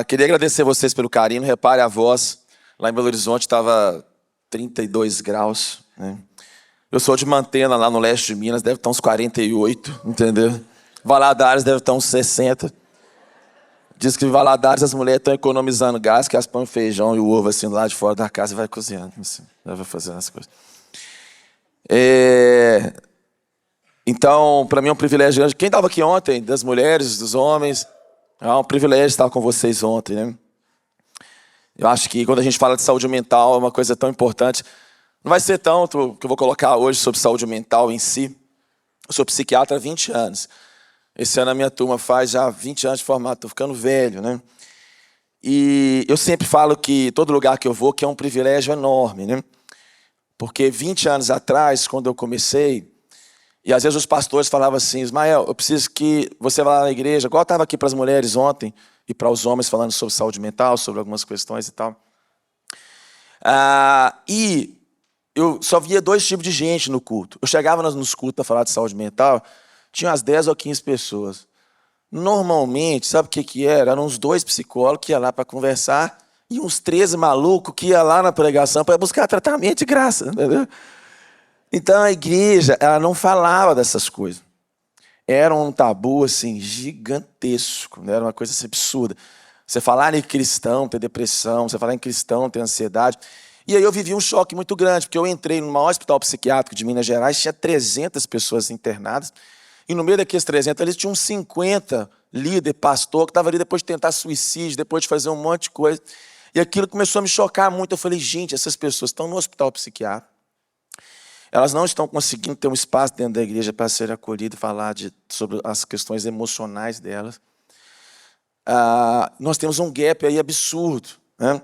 Queria agradecer vocês pelo carinho. Repare a voz. Lá em Belo Horizonte estava 32 graus. Né? Eu sou de Mantena, lá no leste de Minas. Deve estar uns 48, entendeu? Valadares deve estar uns 60. Diz que em Valadares as mulheres estão economizando gás, que elas põem o feijão e o ovo assim lá de fora da casa e vai cozinhando. Assim, vai fazendo as coisas. Então, para mim é um privilégio grande. Quem estava aqui ontem, das mulheres, dos homens, é um privilégio estar com vocês ontem, né? Eu acho que quando a gente fala de saúde mental é uma coisa tão importante. Não vai ser tanto que eu vou colocar hoje sobre saúde mental em si. Eu sou psiquiatra há 20 anos. Esse ano a minha turma faz já 20 anos de formato, estou ficando velho, né? E eu sempre falo que todo lugar que eu vou, que é um privilégio enorme, né? Porque 20 anos atrás, quando eu comecei, e às vezes os pastores falavam assim, Ismael, eu preciso que você vá lá na igreja, igual eu estava aqui para as mulheres ontem, e para os homens falando sobre saúde mental, sobre algumas questões e tal. E eu só via dois tipos de gente no culto. Eu chegava nos cultos para falar de saúde mental, tinha umas 10 ou 15 pessoas. Normalmente, sabe o que era? Eram uns 2 psicólogos que iam lá para conversar e uns 13 malucos que iam lá na pregação para buscar tratamento de graça, entendeu? Então a igreja, ela não falava dessas coisas. Era um tabu assim gigantesco, né? Era uma coisa assim, absurda. Você falar em cristão ter depressão, você falar em cristão ter ansiedade. E aí eu vivi um choque muito grande, porque eu entrei no maior hospital psiquiátrico de Minas Gerais, tinha 300 pessoas internadas, e no meio daqueles 300 eles tinham 50 líder, pastor, que estava ali depois de tentar suicídio, depois de fazer um monte de coisa. E aquilo começou a me chocar muito. Eu falei, gente, essas pessoas estão no hospital psiquiátrico, elas não estão conseguindo ter um espaço dentro da igreja para serem acolhidas e falar sobre as questões emocionais delas. Nós temos um gap aí absurdo. Né?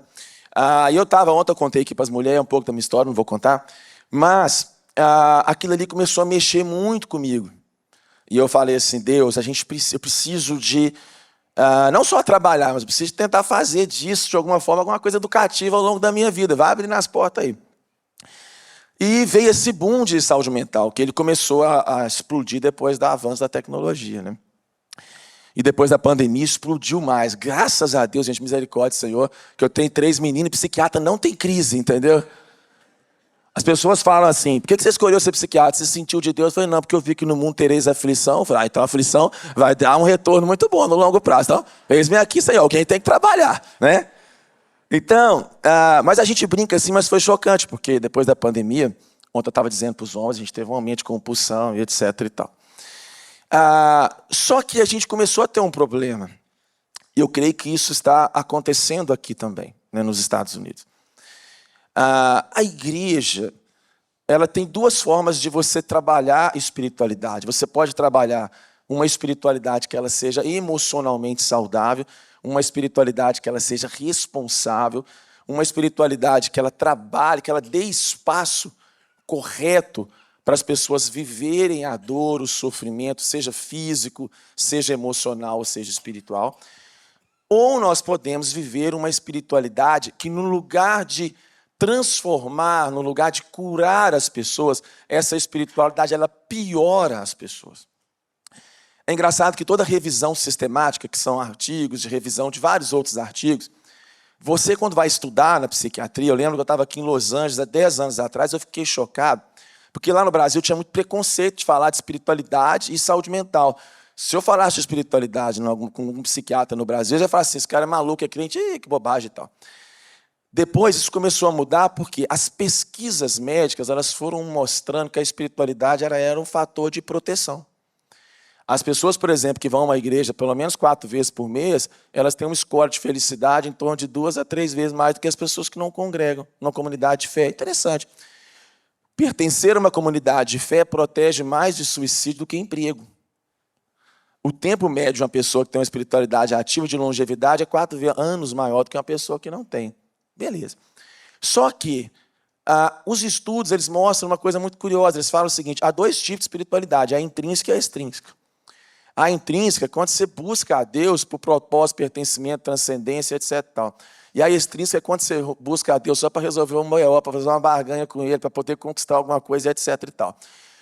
E eu estava ontem, eu contei aqui para as mulheres um pouco da minha história, não vou contar, mas aquilo ali começou a mexer muito comigo. E eu falei assim, Deus, eu preciso de não só trabalhar, mas eu preciso tentar fazer disso, de alguma forma, alguma coisa educativa ao longo da minha vida. Vai abrindo as portas aí. E veio esse boom de saúde mental, que ele começou a explodir depois do avanço da tecnologia. Né? E depois da pandemia explodiu mais. Graças a Deus, gente, misericórdia, Senhor, que eu tenho 3 meninos e psiquiatra não tem crise, entendeu? As pessoas falam assim, por que você escolheu ser psiquiatra? Você sentiu de Deus? Eu falei, não, porque eu vi que no mundo tereis aflição. Eu falei, então a aflição vai dar um retorno muito bom no longo prazo. Então, eis-me aqui, Senhor, alguém tem que trabalhar, né? Então, mas a gente brinca assim, mas foi chocante, porque depois da pandemia, ontem eu estava dizendo para os homens, a gente teve um aumento de compulsão e etc e tal. Só que a gente começou a ter um problema. E eu creio que isso está acontecendo aqui também, né, nos Estados Unidos. A igreja, ela tem 2 formas de você trabalhar espiritualidade. Você pode trabalhar uma espiritualidade que ela seja emocionalmente saudável, uma espiritualidade que ela seja responsável, uma espiritualidade que ela trabalhe, que ela dê espaço correto para as pessoas viverem a dor, o sofrimento, seja físico, seja emocional, seja espiritual. Ou nós podemos viver uma espiritualidade que, no lugar de transformar, no lugar de curar as pessoas, essa espiritualidade ela piora as pessoas. É engraçado que toda revisão sistemática, que são artigos de revisão de vários outros artigos, você quando vai estudar na psiquiatria, eu lembro que eu estava aqui em Los Angeles há 10 anos atrás, eu fiquei chocado, porque lá no Brasil tinha muito preconceito de falar de espiritualidade e saúde mental. Se eu falasse de espiritualidade com um psiquiatra no Brasil, eu ia falar assim, esse cara é maluco, é crente, que bobagem e tal. Depois isso começou a mudar porque as pesquisas médicas elas foram mostrando que a espiritualidade era um fator de proteção. As pessoas, por exemplo, que vão a uma igreja pelo menos 4 vezes por mês, elas têm um score de felicidade em torno de 2 a 3 vezes mais do que as pessoas que não congregam numa comunidade de fé. Interessante. Pertencer a uma comunidade de fé protege mais de suicídio do que emprego. O tempo médio de uma pessoa que tem uma espiritualidade ativa de longevidade é 4 anos maior do que uma pessoa que não tem. Beleza. Só que os estudos eles mostram uma coisa muito curiosa. Eles falam o seguinte, há 2 tipos de espiritualidade, a intrínseca e a extrínseca. A intrínseca é quando você busca a Deus por propósito, pertencimento, transcendência, etc. Tal. E a extrínseca é quando você busca a Deus só para resolver um BO, para fazer uma barganha com Ele, para poder conquistar alguma coisa, etc. E tal.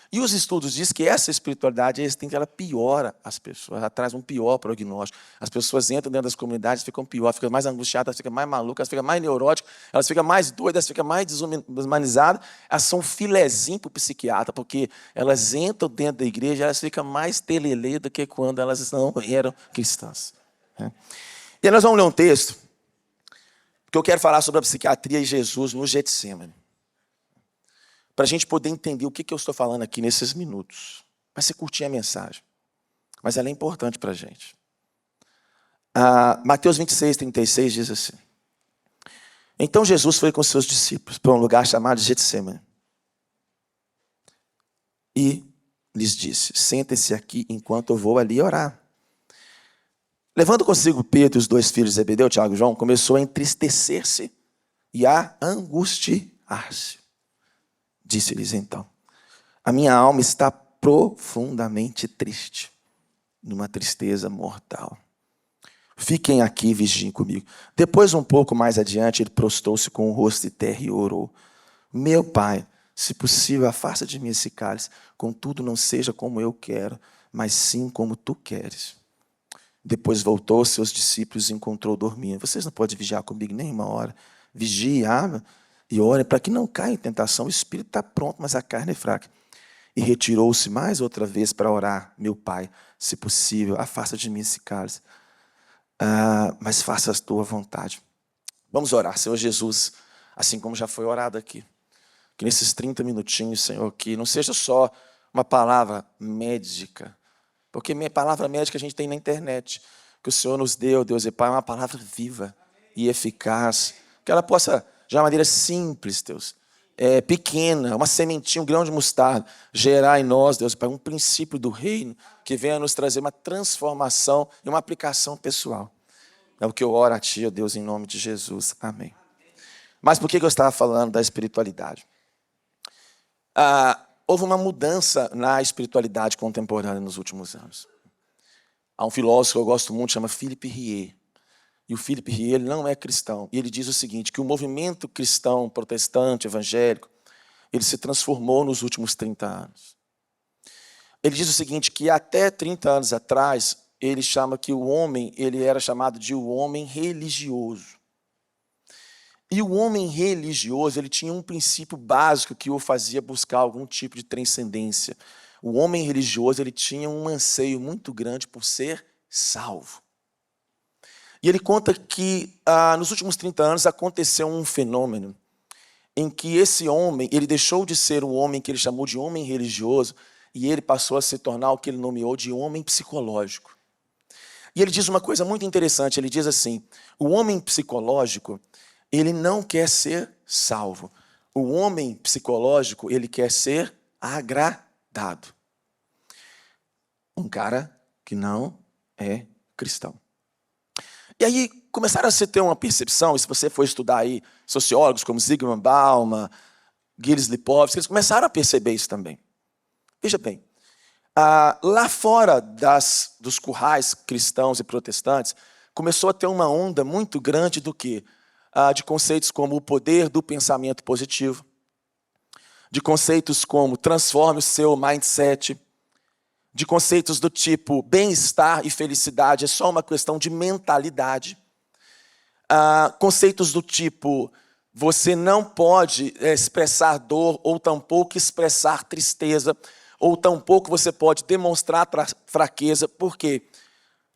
E os estudos dizem que essa espiritualidade ela piora as pessoas, ela traz um pior prognóstico. As pessoas entram dentro das comunidades, ficam pior, ficam mais angustiadas, ficam mais malucas, ficam mais neuróticas, elas ficam mais doidas, ficam mais desumanizadas. Elas são filezinho para o psiquiatra, porque elas entram dentro da igreja, elas ficam mais telelê do que quando elas não eram cristãs. E aí nós vamos ler um texto, porque eu quero falar sobre a psiquiatria e Jesus no Getsemane, para a gente poder entender o que eu estou falando aqui nesses minutos. Vai ser curtinha a mensagem, mas ela é importante para a gente. Mateus 26, 36 diz assim: Então Jesus foi com seus discípulos para um lugar chamado Getsemane e lhes disse: Sentem-se aqui enquanto eu vou ali orar. Levando consigo Pedro e os 2 filhos de Zebedeu, Tiago e João, começou a entristecer-se e a angustiar-se. Disse-lhes então: A minha alma está profundamente triste, numa tristeza mortal. Fiquem aqui e vigiem comigo. Depois, um pouco mais adiante, ele prostou-se com o rosto em terra e orou: Meu Pai, se possível, afasta de mim esse cálice. Contudo, não seja como eu quero, mas sim como tu queres. Depois voltou aos seus discípulos e encontrou dormindo. Vocês não podem vigiar comigo nem uma hora. Vigiem, e orem para que não caia em tentação. O espírito está pronto, mas a carne é fraca. E retirou-se mais outra vez para orar: Meu Pai, se possível, afasta de mim esse cálice. Mas faça a tua vontade. Vamos orar. Senhor Jesus, assim como já foi orado aqui, que nesses 30 minutinhos, Senhor, que não seja só uma palavra médica, porque minha palavra médica a gente tem na internet, que o Senhor nos deu, Deus e Pai, uma palavra viva e eficaz, que ela possa, de uma maneira simples, Deus, pequena, uma sementinha, um grão de mostarda, gerar em nós, Deus, Pai, um princípio do reino que venha nos trazer uma transformação e uma aplicação pessoal. É o que eu oro a Ti, ó Deus, em nome de Jesus. Amém. Mas por que eu estava falando da espiritualidade? Houve uma mudança na espiritualidade contemporânea nos últimos anos. Há um filósofo que eu gosto muito, chama Philippe Rier. E o Philippe Rier, ele não é cristão. E ele diz o seguinte, que o movimento cristão, protestante, evangélico, ele se transformou nos últimos 30 anos. Ele diz o seguinte, que até 30 anos atrás, ele chama que o homem, ele era chamado de o homem religioso. E o homem religioso, ele tinha um princípio básico que o fazia buscar algum tipo de transcendência. O homem religioso, ele tinha um anseio muito grande por ser salvo. E ele conta que nos últimos 30 anos aconteceu um fenômeno em que esse homem, ele deixou de ser um homem que ele chamou de homem religioso e ele passou a se tornar o que ele nomeou de homem psicológico. E ele diz uma coisa muito interessante, ele diz assim, o homem psicológico, ele não quer ser salvo. O homem psicológico, ele quer ser agradado. Um cara que não é cristão. E aí começaram a se ter uma percepção, e se você for estudar aí sociólogos como Zygmunt Bauman, Gilles Lipovetsky, eles começaram a perceber isso também. Veja bem, lá fora dos currais cristãos e protestantes, começou a ter uma onda muito grande do quê? De conceitos como o poder do pensamento positivo, de conceitos como transforme o seu mindset, de conceitos do tipo bem-estar e felicidade é só uma questão de mentalidade, conceitos do tipo você não pode expressar dor ou tampouco expressar tristeza, ou tampouco você pode demonstrar fraqueza, por quê?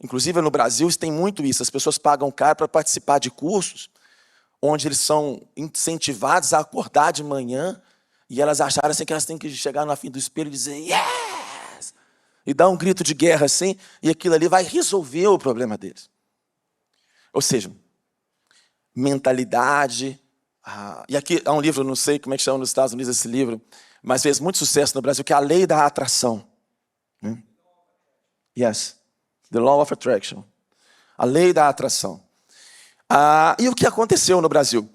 Inclusive no Brasil tem muito isso, as pessoas pagam caro para participar de cursos onde eles são incentivados a acordar de manhã e elas acharam assim que elas têm que chegar na frente do espelho e dizer yes! E dar um grito de guerra assim, e aquilo ali vai resolver o problema deles. Ou seja, mentalidade. E aqui há um livro, não sei como é que chama nos Estados Unidos esse livro, mas fez muito sucesso no Brasil, que é a Lei da Atração. Yes, The Law of Attraction. A Lei da Atração. E o que aconteceu no Brasil?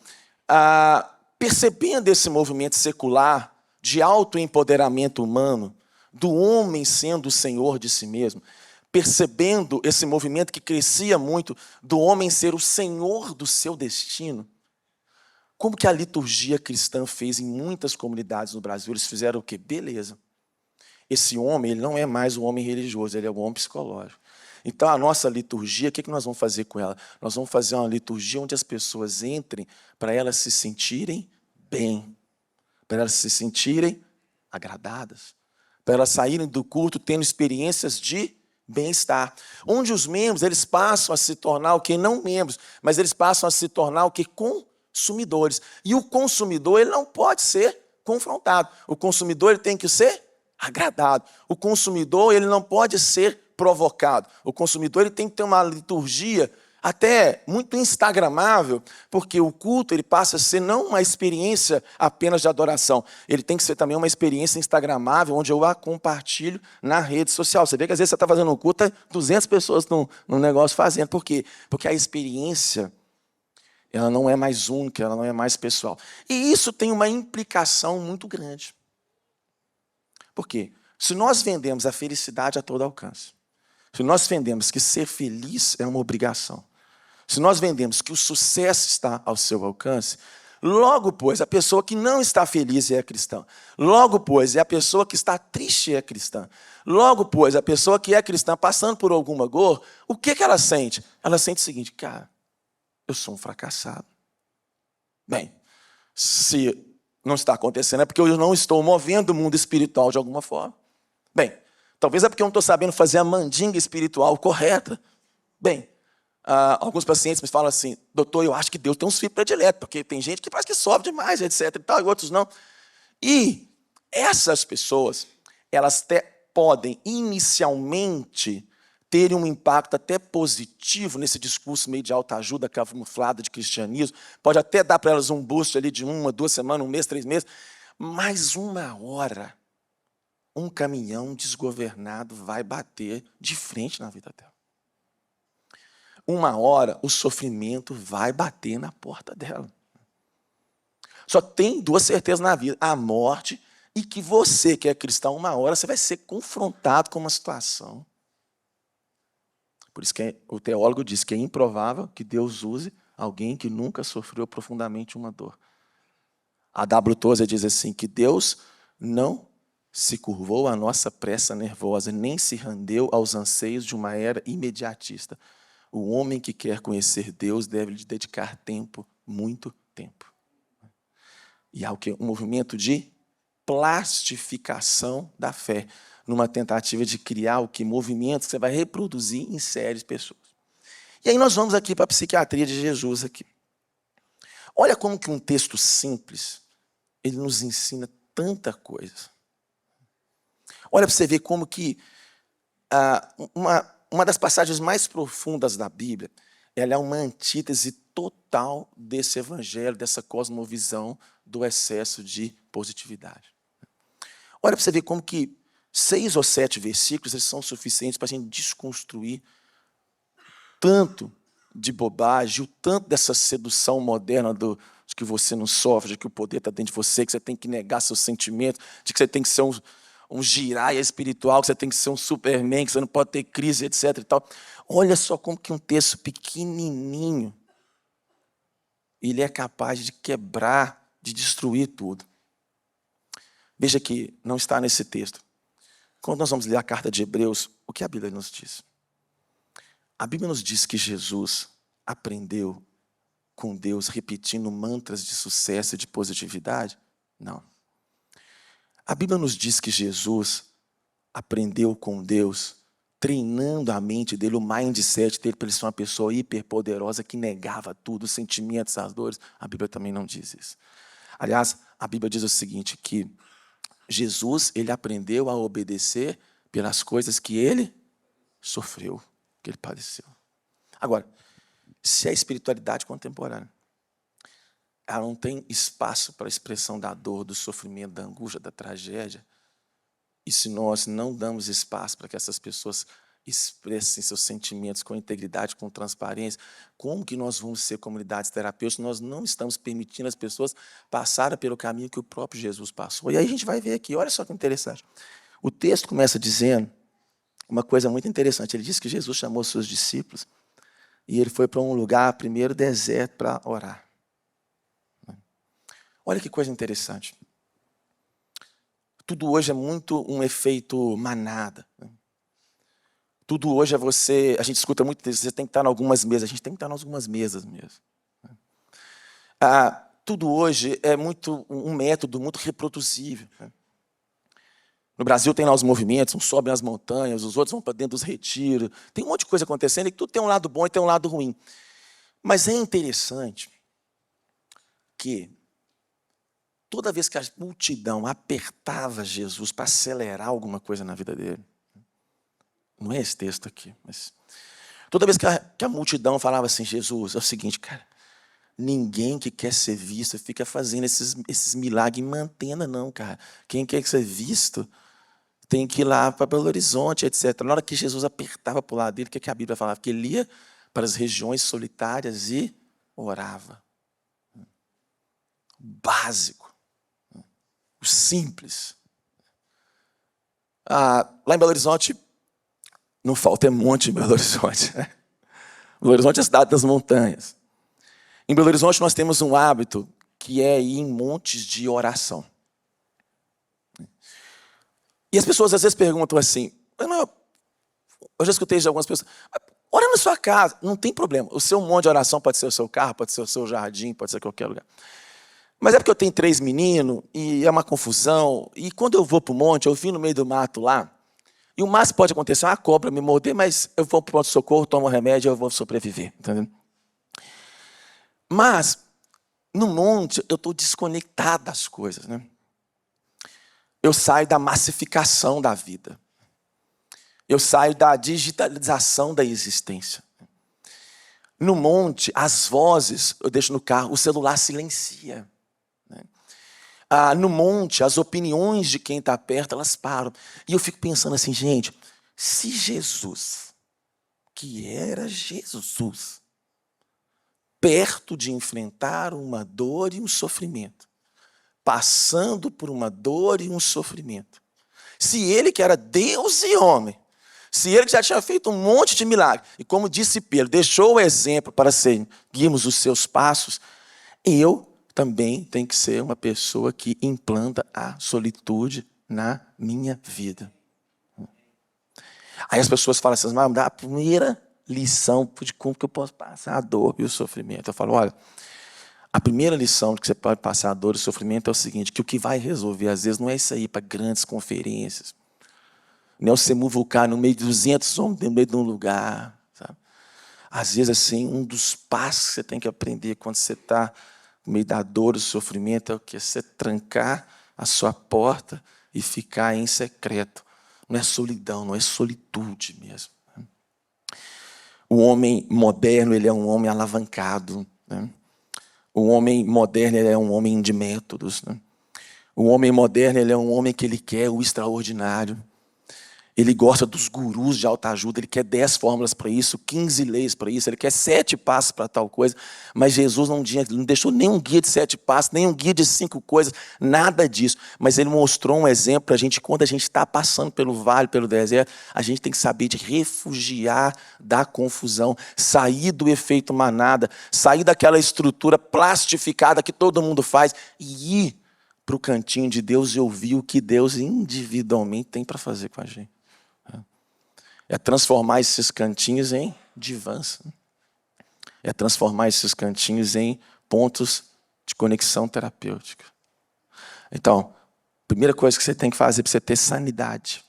Percebendo esse movimento secular de autoempoderamento humano, do homem sendo o senhor de si mesmo, percebendo esse movimento que crescia muito, do homem ser o senhor do seu destino, como que a liturgia cristã fez em muitas comunidades no Brasil? Eles fizeram o quê? Beleza. esse homem, ele não é mais um homem religioso, ele é um homem psicológico. Então, a nossa liturgia, o que nós vamos fazer com ela? Nós vamos fazer uma liturgia onde as pessoas entrem para elas se sentirem bem, para elas se sentirem agradadas, para elas saírem do culto tendo experiências de bem-estar. Onde os membros, eles passam a se tornar o que? Não membros, mas eles passam a se tornar o que? Consumidores. E o consumidor, ele não pode ser confrontado. O consumidor, ele tem que ser agradado. O consumidor, ele não pode ser provocado. O consumidor, ele tem que ter uma liturgia até muito instagramável, porque o culto ele passa a ser não uma experiência apenas de adoração, ele tem que ser também uma experiência instagramável, onde eu a compartilho na rede social. Você vê que às vezes você está fazendo um culto, 200 pessoas no negócio fazendo. Por quê? Porque a experiência ela não é mais única, ela não é mais pessoal. E isso tem uma implicação muito grande. Por quê? Se nós vendemos a felicidade a todo alcance, se nós vendemos que ser feliz é uma obrigação, se nós vendemos que o sucesso está ao seu alcance, logo, pois, a pessoa que não está feliz é cristã. Logo, pois, é a pessoa que está triste é cristã. Logo, pois, a pessoa que é cristã passando por alguma dor, o que ela sente? Ela sente o seguinte: cara, eu sou um fracassado. Bem, se não está acontecendo é porque eu não estou movendo o mundo espiritual de alguma forma. Bem, talvez é porque eu não estou sabendo fazer a mandinga espiritual correta. Bem, alguns pacientes me falam assim: doutor, eu acho que Deus tem uns filhos prediletos, porque tem gente que parece que sofre demais, etc. e tal, e outros não. E essas pessoas, elas até podem inicialmente ter um impacto até positivo nesse discurso meio de autoajuda, camuflado de cristianismo. Pode até dar para elas um boost ali de 1, 2 semanas, 1 mês, 3 meses. Mas uma hora, um caminhão desgovernado vai bater de frente na vida dela. Uma hora, o sofrimento vai bater na porta dela. Só tem 2 certezas na vida: a morte e que você, que é cristão, uma hora você vai ser confrontado com uma situação. Por isso que o teólogo diz que é improvável que Deus use alguém que nunca sofreu profundamente uma dor. A W. Tozer diz assim, que Deus não se curvou à nossa pressa nervosa, nem se rendeu aos anseios de uma era imediatista. O homem que quer conhecer Deus deve lhe dedicar tempo, muito tempo. E há o quê? Um movimento de plastificação da fé, numa tentativa de criar o que? Movimentos que você vai reproduzir em séries de pessoas. E aí nós vamos aqui para a psiquiatria de Jesus aqui. Olha como que um texto simples, ele nos ensina tanta coisa. Olha para você ver como que uma das passagens mais profundas da Bíblia, ela é uma antítese total desse evangelho, dessa cosmovisão do excesso de positividade. Olha para você ver como que 6 ou 7 versículos eles são suficientes para a gente desconstruir tanto de bobagem, o tanto dessa sedução moderna de que você não sofre, de que o poder está dentro de você, que você tem que negar seus sentimentos, de que você tem que ser um giraia espiritual, que você tem que ser um Superman, que você não pode ter crise, etc. e tal. Olha só como que um texto pequenininho, ele é capaz de quebrar, de destruir tudo. Veja que não está nesse texto. Quando nós vamos ler a carta de Hebreus, o que a Bíblia nos diz? A Bíblia nos diz que Jesus aprendeu com Deus repetindo mantras de sucesso e de positividade? Não. A Bíblia nos diz que Jesus aprendeu com Deus treinando a mente dele, o mindset dele, para ele ser uma pessoa hiperpoderosa que negava tudo, os sentimentos, as dores. A Bíblia também não diz isso. Aliás, a Bíblia diz o seguinte, que Jesus, ele aprendeu a obedecer pelas coisas que ele sofreu, que ele padeceu. Agora, se a espiritualidade contemporânea, ela não tem espaço para a expressão da dor, do sofrimento, da angústia, da tragédia, e se nós não damos espaço para que essas pessoas expressem seus sentimentos com integridade, com transparência, como que nós vamos ser comunidades terapêuticas? Nós não estamos permitindo as pessoas passarem pelo caminho que o próprio Jesus passou. E aí a gente vai ver aqui, olha só que interessante. O texto começa dizendo uma coisa muito interessante. Ele diz que Jesus chamou seus discípulos e ele foi para um lugar, primeiro deserto, para orar. Olha que coisa interessante. Tudo hoje é muito um efeito manada. Tudo hoje é você... A gente escuta muito isso, você tem que estar em algumas mesas. A gente tem que estar em algumas mesas mesmo. Tudo hoje é muito um método muito reproduzível. No Brasil tem lá os movimentos, uns sobem as montanhas, os outros vão para dentro dos retiros. Tem um monte de coisa acontecendo e tudo tem um lado bom e tem um lado ruim. Mas é interessante que toda vez que a multidão apertava Jesus para acelerar alguma coisa na vida dele, não é esse texto aqui, mas toda vez que a multidão falava assim, Jesus, é o seguinte, cara, ninguém que quer ser visto fica fazendo esses milagres em mantena, não, cara. Quem quer ser visto tem que ir lá para Belo Horizonte, etc. Na hora que Jesus apertava para o lado dele, o que a Bíblia falava? Que ele ia para as regiões solitárias e orava. Básico. O simples. Lá em Belo Horizonte, não falta monte em Belo Horizonte. Belo Horizonte é a cidade das montanhas. Em Belo Horizonte nós temos um hábito que é ir em montes de oração. E as pessoas às vezes perguntam assim, eu já escutei de algumas pessoas, ora na sua casa, não tem problema. O seu monte de oração pode ser o seu carro, pode ser o seu jardim, pode ser qualquer lugar. Mas é porque eu tenho 3 meninos e é uma confusão. E quando eu vou para o monte, eu vim no meio do mato lá, e o máximo pode acontecer, uma cobra me morder, mas eu vou para o pronto-socorro, tomo um remédio e eu vou sobreviver. Entendeu? Mas, no monte, eu estou desconectado das coisas. Né? Eu saio da massificação da vida. Eu saio da digitalização da existência. No monte, as vozes, eu deixo no carro, o celular silencia. No monte, as opiniões de quem está perto, elas param. E eu fico pensando assim, gente, se Jesus, que era Jesus, perto de enfrentar uma dor e um sofrimento, passando por uma dor e um sofrimento, se ele que era Deus e homem, se ele que já tinha feito um monte de milagre, e como disse Pedro, deixou o exemplo para seguirmos os seus passos, eu também tenho que ser uma pessoa que implanta a solitude na minha vida. Aí as pessoas falam assim, mas dá a primeira lição de como que eu posso passar a dor e o sofrimento. Eu falo, olha, a primeira lição de que você pode passar a dor e o sofrimento é o seguinte, que o que vai resolver, às vezes, não é isso aí para grandes conferências, não é você muvucar no meio de 200 homens, no meio de um lugar. Sabe? Às vezes, assim, um dos passos que você tem que aprender quando você está no meio da dor e do sofrimento é o que? Você trancar a sua porta e ficar em secreto. Não é solidão, não é solitude mesmo. O homem moderno, ele é um homem alavancado. Né? O homem moderno, ele é um homem de métodos. Né? O homem moderno, ele é um homem que ele quer o extraordinário. Ele gosta dos gurus de autoajuda, ele quer 10 fórmulas para isso, 15 leis para isso, ele quer 7 passos para tal coisa. Mas Jesus não deixou nenhum guia de 7 passos, nem um guia de 5 coisas, nada disso. Mas ele mostrou um exemplo para a gente, quando a gente está passando pelo vale, pelo deserto, a gente tem que saber de refugiar da confusão, sair do efeito manada, sair daquela estrutura plastificada que todo mundo faz e ir para o cantinho de Deus e ouvir o que Deus individualmente tem para fazer com a gente. É transformar esses cantinhos em divãs. É transformar esses cantinhos em pontos de conexão terapêutica. Então, a primeira coisa que você tem que fazer para você ter sanidade.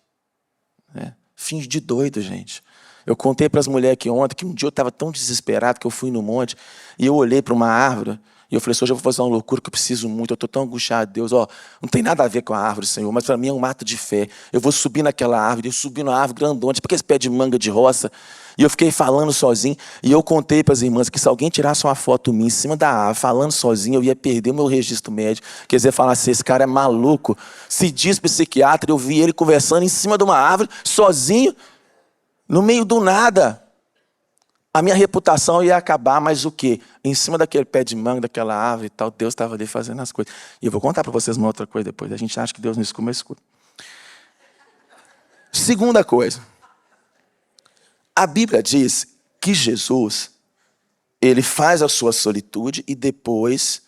Né? Finge de doido, gente. Eu contei para as mulheres aqui ontem que um dia eu estava tão desesperado que eu fui no monte e eu olhei para uma árvore e eu falei assim, hoje eu vou fazer uma loucura que eu preciso muito, eu estou tão angustiado, Deus, não tem nada a ver com a árvore, Senhor, mas para mim é um ato de fé. Eu vou subir naquela árvore, eu subi na árvore grandona, tipo aquele pé de manga de roça, e eu fiquei falando sozinho, e eu contei para as irmãs que se alguém tirasse uma foto minha em cima da árvore, falando sozinho, eu ia perder o meu registro médico, quer dizer, falar assim, esse cara é maluco, se diz psiquiatra, eu vi ele conversando em cima de uma árvore, sozinho, no meio do nada. A minha reputação ia acabar, mas o quê? Em cima daquele pé de manga, daquela árvore e tal, Deus estava ali fazendo as coisas. E eu vou contar para vocês uma outra coisa depois. A gente acha que Deus não escuta, mas escuta. Segunda coisa. A Bíblia diz que Jesus, ele faz a sua solitude e depois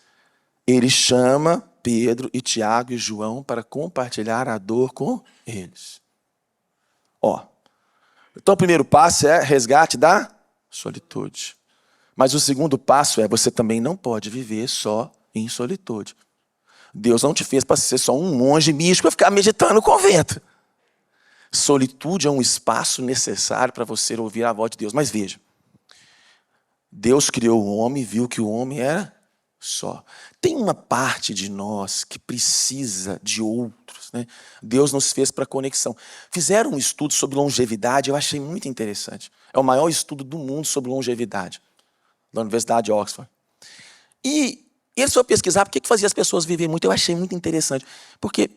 ele chama Pedro e Tiago e João para compartilhar a dor com eles. Então o primeiro passo é resgate da solitude. Mas o segundo passo é você também não pode viver só em solitude. Deus não te fez para ser só um monge místico e ficar meditando no convento. Solitude é um espaço necessário para você ouvir a voz de Deus. Mas veja, Deus criou o homem e viu que o homem era só. Tem uma parte de nós que precisa de outros, né? Deus nos fez para conexão. Fizeram um estudo sobre longevidade, eu achei muito interessante. É o maior estudo do mundo sobre longevidade, da Universidade de Oxford. E eles foram pesquisar por que fazia as pessoas viver muito. Eu achei muito interessante. Porque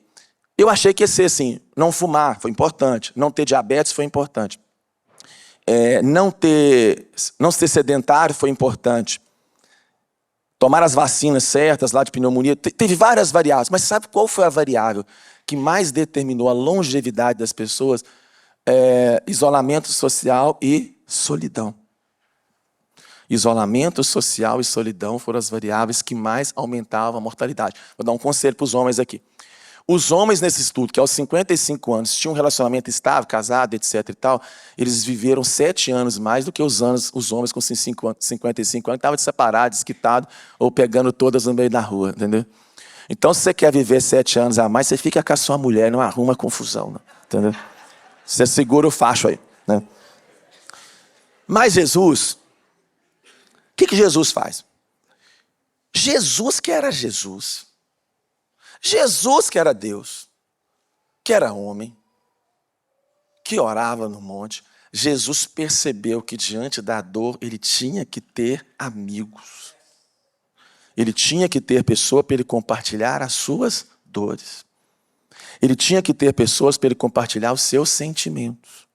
eu achei que ia ser assim, não fumar foi importante, não ter diabetes foi importante. Não ser sedentário foi importante. Tomar as vacinas certas lá de pneumonia. Teve várias variáveis, mas sabe qual foi a variável que mais determinou a longevidade das pessoas? Isolamento social e solidão. Isolamento social e solidão foram as variáveis que mais aumentavam a mortalidade. Vou dar um conselho para os homens aqui. Os homens nesse estudo, que aos 55 anos tinham um relacionamento estável, casado, etc. e tal, eles viveram 7 anos mais do que os homens com 55 anos que estavam separados, desquitados ou pegando todas no meio da rua, entendeu? Então, se você quer viver 7 anos a mais, você fica com a sua mulher, não arruma confusão, não, entendeu? Você segura o facho aí, né? Mas Jesus, o que Jesus faz? Jesus que era Jesus. Jesus que era Deus, que era homem, que orava no monte. Jesus percebeu que diante da dor ele tinha que ter amigos. Ele tinha que ter pessoa para ele compartilhar as suas dores. Ele tinha que ter pessoas para ele compartilhar os seus sentimentos.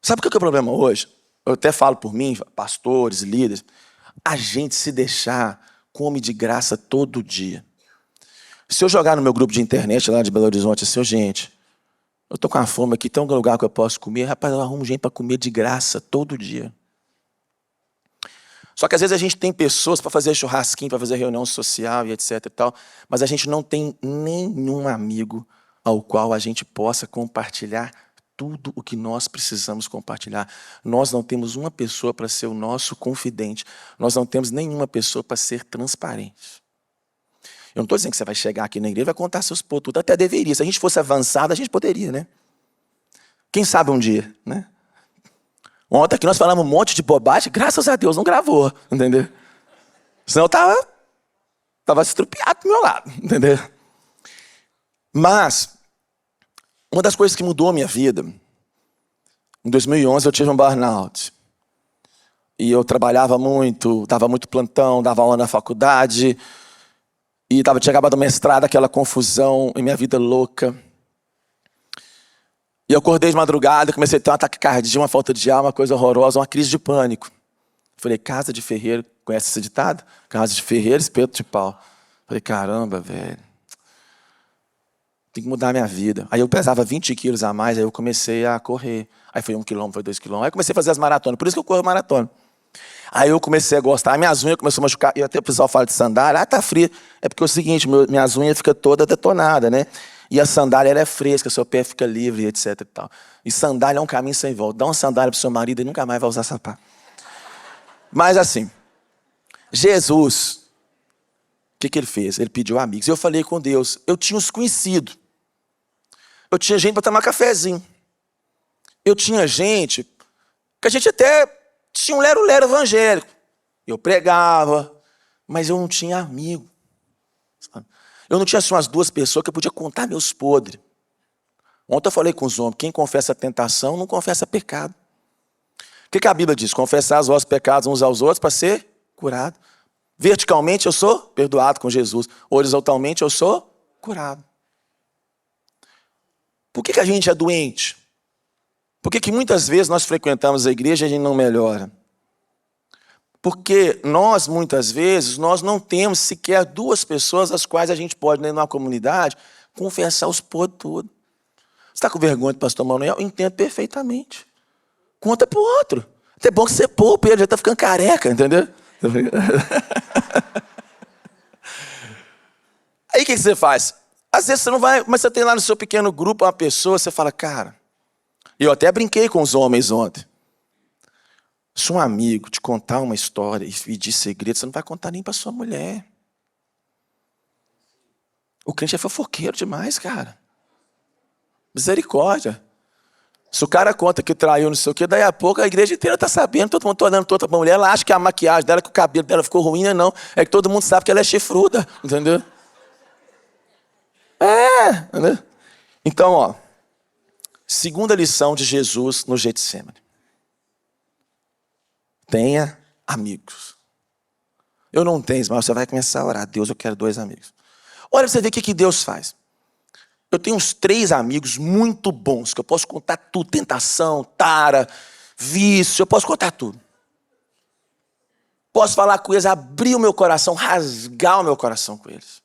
Sabe o que é o problema hoje? Eu até falo por mim, pastores, líderes. A gente se deixar come de graça todo dia. Se eu jogar no meu grupo de internet lá de Belo Horizonte, assim, gente, eu tô com uma fome aqui, tem um lugar que eu posso comer, rapaz, eu arrumo gente para comer de graça todo dia. Só que às vezes a gente tem pessoas para fazer churrasquinho, para fazer reunião social e etc e tal, mas a gente não tem nenhum amigo ao qual a gente possa compartilhar tudo o que nós precisamos compartilhar. Nós não temos uma pessoa para ser o nosso confidente. Nós não temos nenhuma pessoa para ser transparente. Eu não estou dizendo que você vai chegar aqui na igreja e vai contar seus podres, tudo. Até deveria. Se a gente fosse avançado, a gente poderia, né? Quem sabe um dia, né? Ontem aqui nós falamos um monte de bobagem, graças a Deus não gravou, entendeu? Senão eu estava estrupiado do meu lado, entendeu? Mas uma das coisas que mudou a minha vida, em 2011 eu tive um burnout. E eu trabalhava muito, dava muito plantão, dava aula na faculdade. E tinha acabado o mestrado, aquela confusão em minha vida louca. E eu acordei de madrugada, comecei a ter um ataque cardíaco, uma falta de ar, uma coisa horrorosa, uma crise de pânico. Falei, casa de ferreiro, conhece esse ditado? Casa de ferreiro, espeto de pau. Falei, caramba, velho. Tem que mudar a minha vida. Aí eu pesava 20 quilos a mais, aí eu comecei a correr. Aí foi 1 quilômetro, foi 2 quilômetros. Aí eu comecei a fazer as maratonas, por isso que eu corro maratona. Aí eu comecei a gostar, minhas unhas começaram a machucar, e até o pessoal fala de sandália, tá frio. É porque é o seguinte, minhas unhas ficam todas detonadas, né? E a sandália ela é fresca, seu pé fica livre, etc e tal. E sandália é um caminho sem volta. Dá uma sandália pro seu marido e nunca mais vai usar sapato. Mas assim, Jesus, o que ele fez? Ele pediu amigos. Eu falei com Deus, eu tinha os conhecidos. Eu tinha gente para tomar cafezinho. Eu tinha gente, que a gente até tinha um lero-lero evangélico. Eu pregava, mas eu não tinha amigo. Sabe? Eu não tinha assim umas 2 pessoas que eu podia contar meus podres. Ontem eu falei com os homens, quem confessa a tentação não confessa pecado. O que a Bíblia diz? Confessar os vossos pecados uns aos outros para ser curado. Verticalmente eu sou perdoado com Jesus. Horizontalmente eu sou curado. Por que a gente é doente? Por que muitas vezes nós frequentamos a igreja e a gente não melhora? Porque nós, muitas vezes, nós não temos sequer 2 pessoas as quais a gente pode, dentro de uma comunidade, confessar os podres todos. Você está com vergonha do pastor Manuel? Eu entendo perfeitamente. Conta pro outro. É bom que você poupa, ele já está ficando careca, entendeu? Aí o que você faz? Às vezes você não vai, mas você tem lá no seu pequeno grupo uma pessoa, você fala, cara, eu até brinquei com os homens ontem. Se um amigo te contar uma história e pedir segredo, você não vai contar nem para sua mulher. O crente é fofoqueiro demais, cara. Misericórdia. Se o cara conta que traiu, não sei o quê, daí a pouco a igreja inteira está sabendo, todo mundo está olhando toda a mulher, ela acha que a maquiagem dela, que o cabelo dela ficou ruim, não. É que todo mundo sabe que ela é chifruda, entendeu? Entendeu? Então, ó, segunda lição de Jesus no Getsemane. Tenha amigos. Eu não tenho, mas você vai começar a orar. Deus, eu quero 2 amigos. Olha pra você ver o que Deus faz. Eu tenho uns 3 amigos muito bons, que eu posso contar tudo. Tentação, tara, vício, eu posso contar tudo. Posso falar com eles, abrir o meu coração, rasgar o meu coração com eles.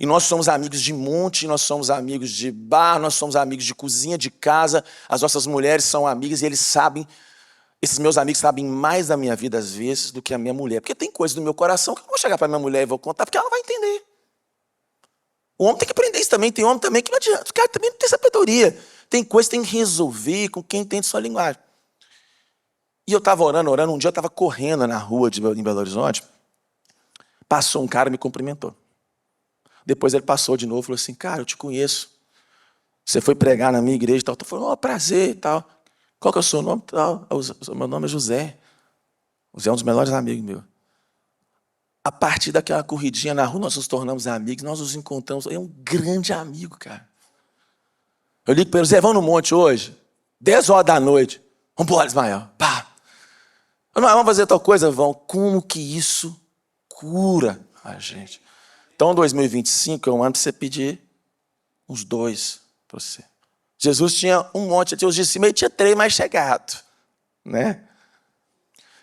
E nós somos amigos de monte, nós somos amigos de bar, nós somos amigos de cozinha, de casa. As nossas mulheres são amigas e eles sabem, esses meus amigos sabem mais da minha vida às vezes do que a minha mulher. Porque tem coisas no meu coração que eu não vou chegar para minha mulher e vou contar, porque ela não vai entender. O homem tem que aprender isso também. Tem homem também que não adianta. O cara também não tem sabedoria. Tem coisa que tem que resolver com quem entende sua linguagem. E eu estava orando. Um dia eu estava correndo na rua em Belo Horizonte. Passou um cara e me cumprimentou. Depois ele passou de novo e falou assim, cara, eu te conheço. Você foi pregar na minha igreja e tal. Eu falei, prazer e tal. Qual que é o seu nome? Tal. Meu nome é José. José é um dos melhores amigos meus. A partir daquela corridinha na rua, nós nos tornamos amigos, nós nos encontramos. É um grande amigo, cara. Eu ligo para ele, Zé, vamos no monte hoje? 10 horas da noite. Vamos embora, Ismael. Pá. Vamos fazer tal coisa, vão. Como que isso cura a gente? Então, 2025 é um ano para você pedir uns 2 para você. Jesus tinha um monte, tinha os de cima, ele tinha 3 mais chegados. Né?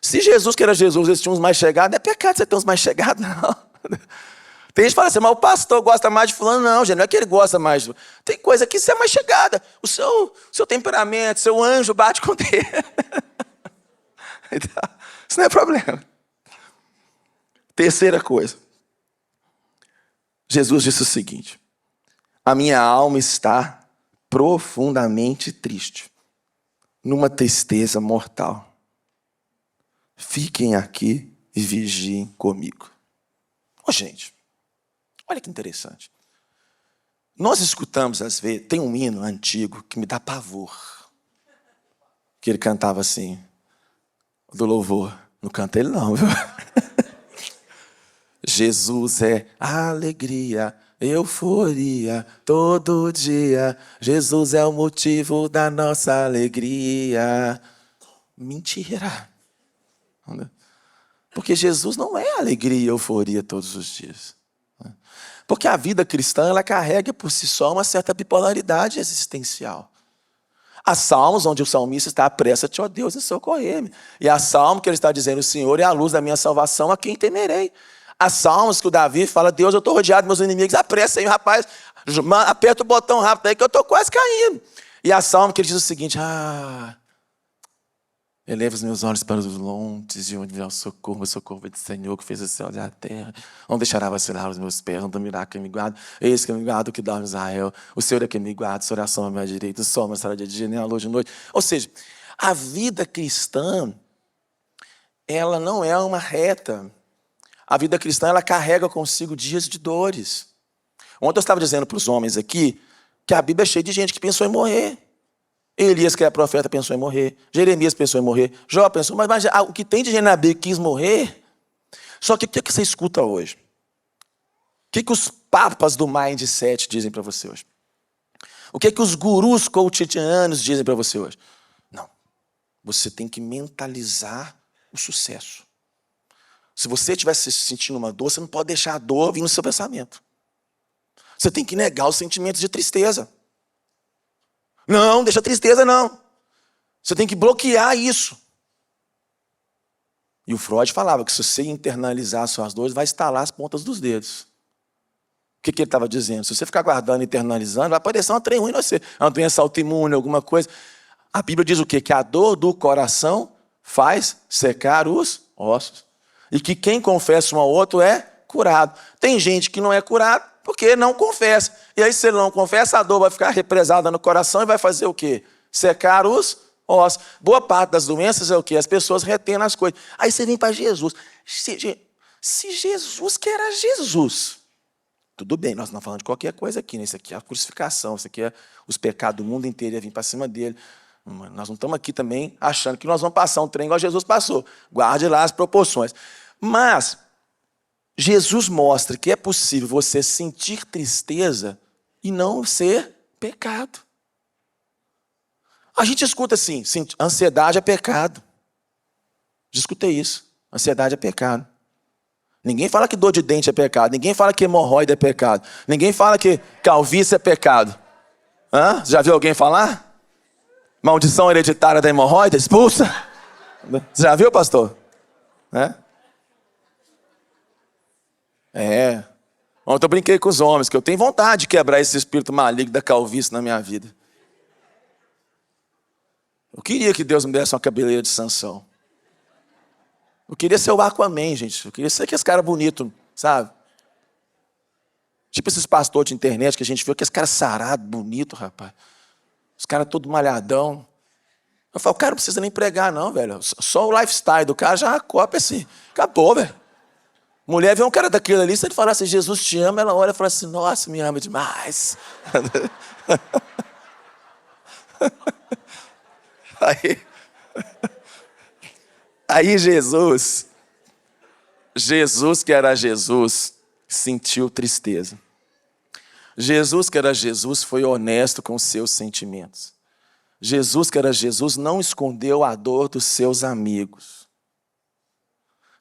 Se Jesus, que era Jesus, eles tinham uns mais chegados, não é pecado você ter uns mais chegados, não. Tem gente que fala assim, mas o pastor gosta mais de fulano. Não, gente, não é que ele gosta mais. Tem coisa que você é mais chegada. O seu temperamento, seu anjo bate com ele. Então, isso não é problema. Terceira coisa. Jesus disse o seguinte, a minha alma está profundamente triste, numa tristeza mortal. Fiquem aqui e vigiem comigo. Gente, olha que interessante. Nós escutamos às vezes, tem um hino antigo que me dá pavor. Que ele cantava assim, do louvor. Não canta ele não, viu? Jesus é alegria, euforia, todo dia. Jesus é o motivo da nossa alegria. Mentira. Porque Jesus não é alegria e euforia todos os dias. Porque a vida cristã, ela carrega por si só uma certa bipolaridade existencial. Há salmos onde o salmista está, apressa-te, ó Deus, em socorrer-me. E há salmo que ele está dizendo, o Senhor é a luz da minha salvação, a quem temerei. Há salmos que o Davi fala, Deus, eu estou rodeado dos meus inimigos, apressa aí, rapaz, aperta o botão rápido aí que eu estou quase caindo. E há salmo que ele diz o seguinte, eleva os meus olhos para os montes, de onde vem o socorro vem do Senhor, que fez o céu e a terra. Não deixará vacilar os meus pés, não dormirá quem me guarda. Eis que me guarda o que dorme Israel. O Senhor é quem me guarda, o Senhor é a sombra à minha direita, o sol não estará de dia, nem a luz de noite. Ou seja, a vida cristã, ela não é uma reta. A vida cristã, ela carrega consigo dias de dores. Ontem eu estava dizendo para os homens aqui, que a Bíblia é cheia de gente que pensou em morrer. Elias, que é profeta, pensou em morrer. Jeremias pensou em morrer. Jó pensou, mas o que tem de gente na Bíblia que quis morrer? Só que o que você escuta hoje? O que os papas do Mindset dizem para você hoje? O que os gurus cotidianos dizem para você hoje? Não. Você tem que mentalizar o sucesso. Se você estiver se sentindo uma dor, você não pode deixar a dor vir no seu pensamento. Você tem que negar os sentimentos de tristeza. Não, deixa a tristeza não. Você tem que bloquear isso. E o Freud falava que se você internalizar suas dores, vai estalar as pontas dos dedos. O que ele estava dizendo? Se você ficar guardando, internalizando, vai aparecer uma trem ruim em você. Uma doença autoimune, alguma coisa. A Bíblia diz o quê? Que a dor do coração faz secar os ossos. E que quem confessa um ao outro é curado. Tem gente que não é curado, Porque não confessa. E aí, se ele não confessa, a dor vai ficar represada no coração e vai fazer o quê? Secar os ossos. Boa parte das doenças é o quê? As pessoas retêm as coisas. Aí você vem para Jesus. Se Jesus que era Jesus, tudo bem, nós não estamos falando de qualquer coisa aqui, né? Isso aqui é a crucificação, isso aqui é os pecados do mundo inteiro, ia vir para cima dele. Nós não estamos aqui também achando que nós vamos passar um trem igual Jesus passou. Guarde lá as proporções. Mas Jesus mostra que é possível você sentir tristeza e não ser pecado. A gente escuta assim, ansiedade é pecado. Já escutei isso. Ansiedade é pecado. Ninguém fala que dor de dente é pecado. Ninguém fala que hemorroida é pecado. Ninguém fala que calvície é pecado. Hã? Já viu alguém falar? Maldição hereditária da hemorroida? Expulsa. Já viu, pastor? Ontem eu brinquei com os homens, que eu tenho vontade de quebrar esse espírito maligno da calvície na minha vida. Eu queria que Deus me desse uma cabeleira de Sansão. Eu queria ser o Aquaman, gente. Eu queria ser aquele cara bonito, sabe? Tipo esses pastores de internet que a gente viu, aqueles caras sarados, bonitos, rapaz. Os caras todos malhadão. Eu falo, o cara não precisa nem pregar, não, velho. Só o lifestyle do cara já copia assim. Acabou, velho. Mulher vê um cara daquele ali, se ele falar assim, Jesus te ama, ela olha e fala assim, nossa, me ama demais. Aí Jesus que era Jesus, sentiu tristeza. Jesus que era Jesus foi honesto com os seus sentimentos. Jesus que era Jesus não escondeu a dor dos seus amigos.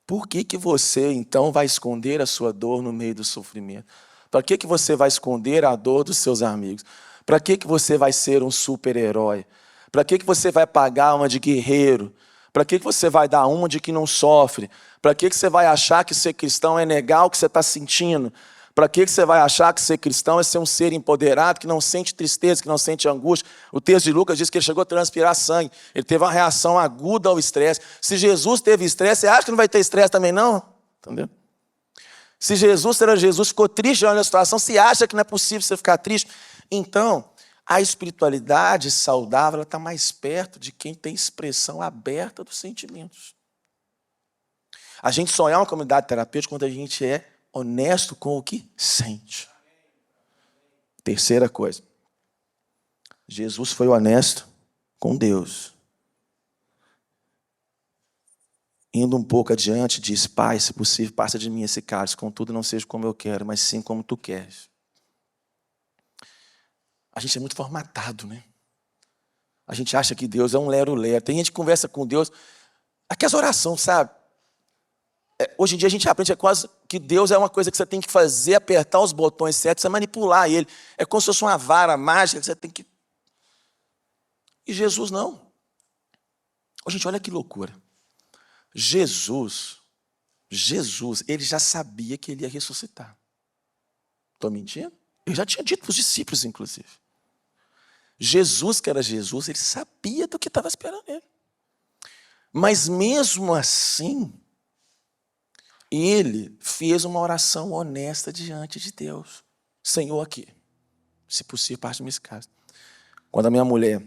Por que você então vai esconder a sua dor no meio do sofrimento? Para que você vai esconder a dor dos seus amigos? Para que você vai ser um super-herói? Para que você vai pagar uma de guerreiro? Para que você vai dar uma de que não sofre? Para que você vai achar que ser cristão é negar o que você está sentindo? Para que você vai achar que ser cristão é ser um ser empoderado, que não sente tristeza, que não sente angústia? O texto de Lucas diz que ele chegou a transpirar sangue. Ele teve uma reação aguda ao estresse. Se Jesus teve estresse, você acha que não vai ter estresse também, não? Entendeu? Se Jesus era Jesus, ficou triste diante da situação, você acha que não é possível você ficar triste? Então, a espiritualidade saudável está mais perto de quem tem expressão aberta dos sentimentos. A gente só é uma comunidade terapêutica quando a gente é honesto com o que sente. Terceira coisa. Jesus foi honesto com Deus. Indo um pouco adiante, diz, Pai, se possível, passa de mim esse cálice, contudo não seja como eu quero, mas sim como tu queres. A gente é muito formatado, né? A gente acha que Deus é um lero-lero. Tem gente que conversa com Deus, aquelas orações, sabe? Hoje em dia a gente aprende quase que Deus é uma coisa que você tem que fazer, apertar os botões certos, você manipular ele. É como se fosse uma vara mágica que você tem que... E Jesus não. Oh, gente, olha que loucura. Jesus, ele já sabia que ele ia ressuscitar. Estou mentindo? Ele já tinha dito para os discípulos, inclusive. Jesus, que era Jesus, ele sabia do que estava esperando ele. Mas mesmo assim, ele fez uma oração honesta diante de Deus. Senhor, aqui, se possível, parte desse caso. Quando a minha mulher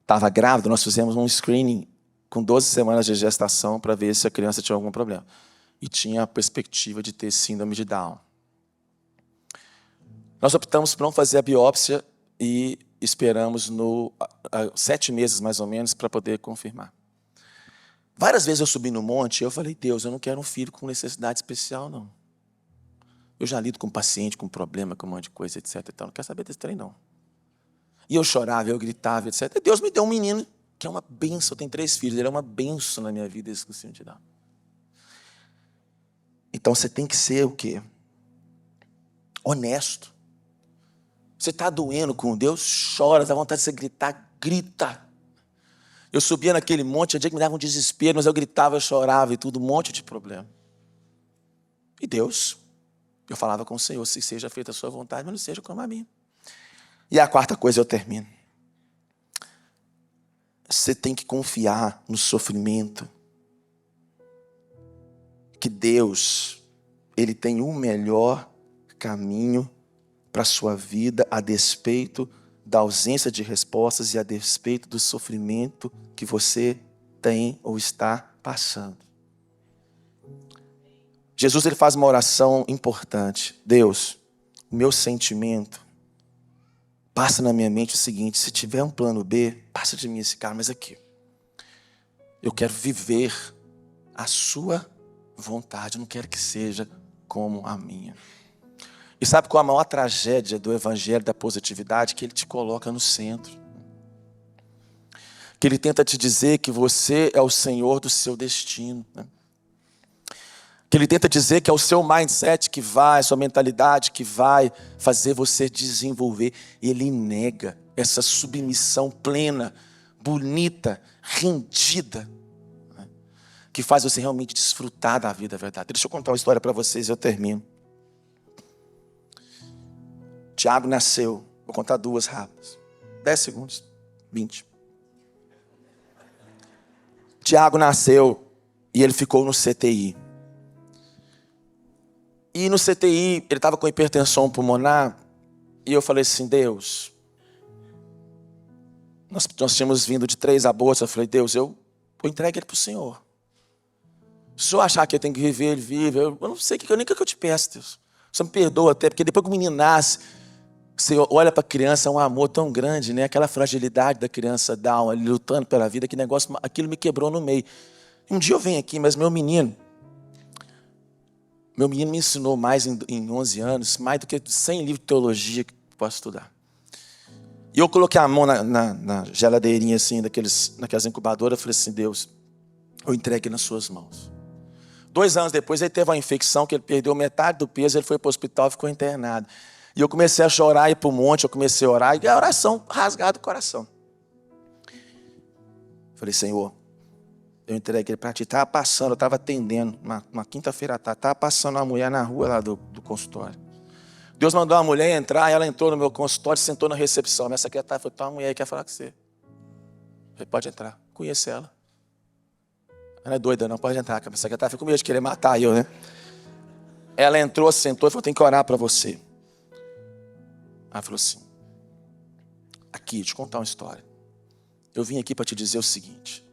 estava grávida, nós fizemos um screening com 12 semanas de gestação para ver se a criança tinha algum problema. E tinha a perspectiva de ter síndrome de Down. Nós optamos por não fazer a biópsia e esperamos 7 meses, mais ou menos, para poder confirmar. Várias vezes eu subi no monte e eu falei, Deus, eu não quero um filho com necessidade especial, não. Eu já lido com paciente, com problema, com um monte de coisa, etc. Então, não quero saber desse trem, não. E eu chorava, eu gritava, etc. E Deus me deu um menino que é uma bênção. Eu tenho 3 filhos, ele é uma bênção na minha vida, esse que o Senhor te dá. Então, você tem que ser o quê? Honesto. Você está doendo com Deus, chora, dá vontade de você gritar, grita. Eu subia naquele monte, tinha dia que me dava um desespero, mas eu gritava, eu chorava e tudo, um monte de problema. E Deus, eu falava com o Senhor, se seja feita a sua vontade, mas não seja como a minha. E a quarta coisa, eu termino. Você tem que confiar no sofrimento. Que Deus Ele tem o melhor caminho para a sua vida, a despeito da ausência de respostas e a despeito do sofrimento que você tem ou está passando. Jesus, ele faz uma oração importante. Deus, o meu sentimento passa na minha mente o seguinte: se tiver um plano B, passa de mim esse cara, mas aqui, eu quero viver a sua vontade, eu não quero que seja como a minha. E sabe qual é a maior tragédia do evangelho da positividade? Que ele te coloca no centro. Que ele tenta te dizer que você é o senhor do seu destino, né? Que ele tenta dizer que é o seu mindset que vai, a sua mentalidade que vai fazer você desenvolver. Ele nega essa submissão plena, bonita, rendida, né? Que faz você realmente desfrutar da vida verdadeira. Deixa eu contar uma história para vocês e eu termino. Tiago nasceu, vou contar duas rápidas, 10 segundos, 20. Tiago nasceu e ele ficou no CTI. E no CTI, ele estava com hipertensão pulmonar. E eu falei assim: Deus, nós tínhamos vindo de 3 abortos. Eu falei: Deus, eu entrego ele para o Senhor. Se o Senhor achar que eu tenho que viver, ele vive. Eu não sei nem o que eu te peço, Deus. Você me perdoa até, porque depois que o menino nasce, você olha para a criança, é um amor tão grande, né? Aquela fragilidade da criança Down, ali lutando pela vida, que negócio, aquilo me quebrou no meio. Um dia eu venho aqui, mas meu menino me ensinou mais em 11 anos, mais do que 100 livros de teologia que eu posso estudar. E eu coloquei a mão na geladeirinha assim, naquelas incubadoras, falei assim: Deus, eu entrego nas suas mãos. 2 anos depois ele teve uma infecção, que ele perdeu metade do peso, ele foi para o hospital e ficou internado. E eu comecei a chorar, ir para o monte, eu comecei a orar, e a oração rasgada do coração. Falei: Senhor, eu entreguei ele para ti. Estava passando, eu estava atendendo, uma quinta-feira à tarde, estava passando uma mulher na rua lá do consultório. Deus mandou uma mulher entrar, ela entrou no meu consultório, sentou na recepção. Minha secretária falou: tem uma mulher que quer falar com você. Eu falei: pode entrar. Conheço ela. Ela é doida, não pode entrar. A minha secretária ficou com medo de querer matar eu, né? Ela entrou, sentou e falou: tem que orar para você. Ela falou assim: aqui, deixa eu contar uma história. Eu vim aqui para te dizer o seguinte: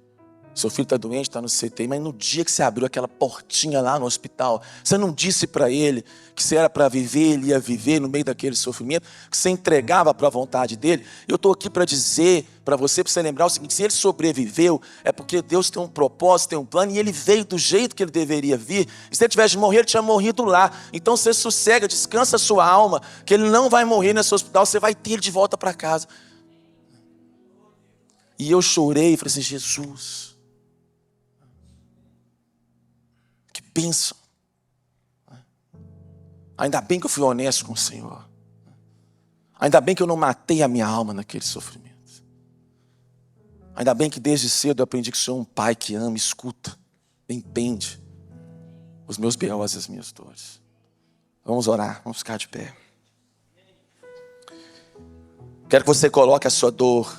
seu filho está doente, está no CTI, mas no dia que você abriu aquela portinha lá no hospital, você não disse para ele que se era para viver, ele ia viver no meio daquele sofrimento, que você entregava para a vontade dele. Eu estou aqui para dizer para você lembrar o seguinte: se ele sobreviveu, é porque Deus tem um propósito, tem um plano, e ele veio do jeito que ele deveria vir. E se ele tivesse de morrer, ele tinha morrido lá. Então você sossega, descansa a sua alma, que ele não vai morrer nesse hospital, você vai ter ele de volta para casa. E eu chorei e falei assim: Jesus, que bênção. Ainda bem que eu fui honesto com o Senhor. Ainda bem que eu não matei a minha alma naquele sofrimento. Ainda bem que desde cedo eu aprendi que o Senhor é um pai que ama, escuta, entende os meus B.O.s e as minhas dores. Vamos orar, vamos ficar de pé. Quero que você coloque a sua dor,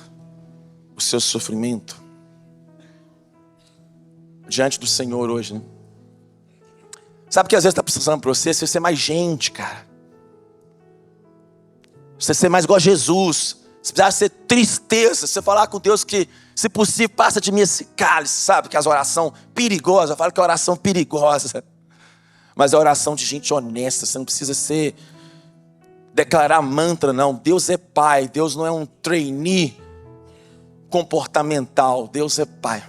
o seu sofrimento diante do Senhor hoje, né? Sabe que às vezes está precisando para você ser mais gente, cara. Você ser mais igual a Jesus. Você precisar ser tristeza. Você falar com Deus que, se possível, passa de mim esse cálice. Sabe que as orações perigosas. Eu falo que é oração perigosa. Mas é oração de gente honesta. Você não precisa declarar mantra, não. Deus é Pai. Deus não é um trainee comportamental. Deus é Pai.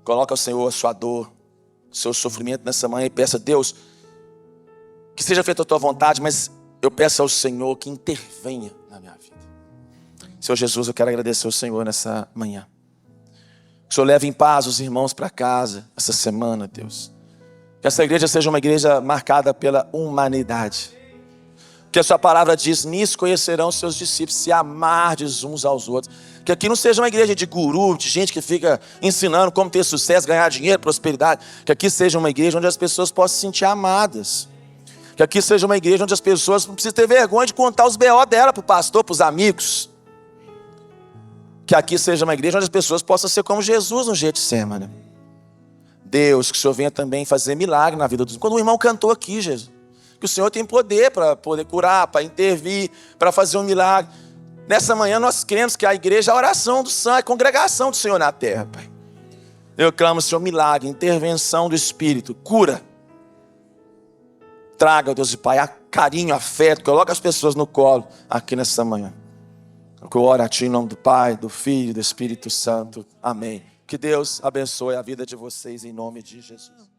Coloca ao Senhor a sua dor, seu sofrimento nessa manhã e peça: Deus, que seja feita a tua vontade, mas eu peço ao Senhor que intervenha na minha vida. Senhor Jesus, eu quero agradecer ao Senhor nessa manhã. Que o Senhor leve em paz os irmãos para casa essa semana, Deus. Que essa igreja seja uma igreja marcada pela humanidade. Que a sua palavra diz: nisso conhecerão os seus discípulos, se amardes uns aos outros. Que aqui não seja uma igreja de guru, de gente que fica ensinando como ter sucesso, ganhar dinheiro, prosperidade. Que aqui seja uma igreja onde as pessoas possam se sentir amadas. Que aqui seja uma igreja onde as pessoas não precisam ter vergonha de contar os B.O. dela para o pastor, para os amigos. Que aqui seja uma igreja onde as pessoas possam ser como Jesus no Getsemane, Deus, que o Senhor venha também fazer milagre na vida dos... Quando o irmão cantou aqui, Jesus, que o Senhor tem poder para poder curar, para intervir, para fazer um milagre. Nessa manhã nós cremos que a igreja é a oração do santo, a congregação do Senhor na terra, Pai. Eu clamo, Senhor, milagre, intervenção do Espírito, cura. Traga, Deus e Pai, carinho, afeto, coloca as pessoas no colo aqui nessa manhã. Eu oro a Ti em nome do Pai, do Filho e do Espírito Santo. Amém. Que Deus abençoe a vida de vocês em nome de Jesus.